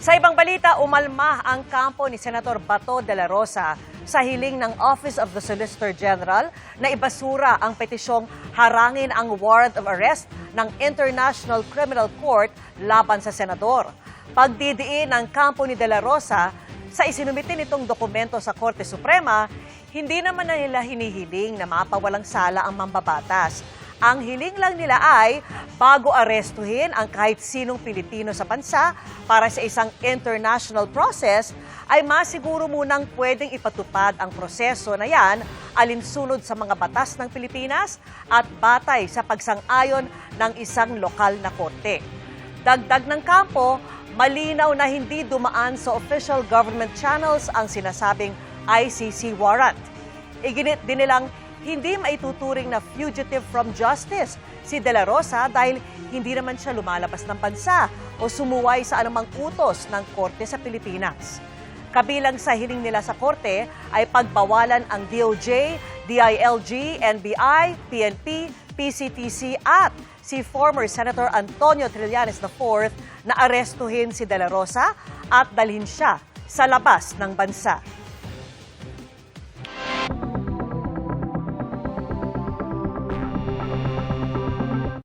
Sa ibang balita, umalma ang kampo ni Senator Bato de la Rosa sa hiling ng Office of the Solicitor General na ibasura ang petisyong harangin ang warrant of arrest ng International Criminal Court laban sa senador. Pagdidiin ng kampo ni de la Rosa sa isinumite nitong dokumento sa Korte Suprema, hindi naman na nila hinihiling na mapawalang sala ang mambabatas. Ang hiling lang nila ay bago arestuhin ang kahit sinong Pilipino sa bansa para sa isang international process, ay masiguro munang pwedeng ipatupad ang proseso na yan alinsunod sa mga batas ng Pilipinas at batay sa pagsang-ayon ng isang lokal na korte. Dagdag ng kampo, malinaw na hindi dumaan sa official government channels ang sinasabing ICC warrant. Iginit din nilang hindi maituturing na fugitive from justice si De La Rosa dahil hindi naman siya lumalabas ng bansa o sumuway sa anumang utos ng korte sa Pilipinas. Kabilang sa hiling nila sa korte ay pagbawalan ang DOJ, DILG, NBI, PNP, PCTC at si former Senator Antonio Trillanes IV na arestuhin si De La Rosa at dalhin siya sa labas ng bansa.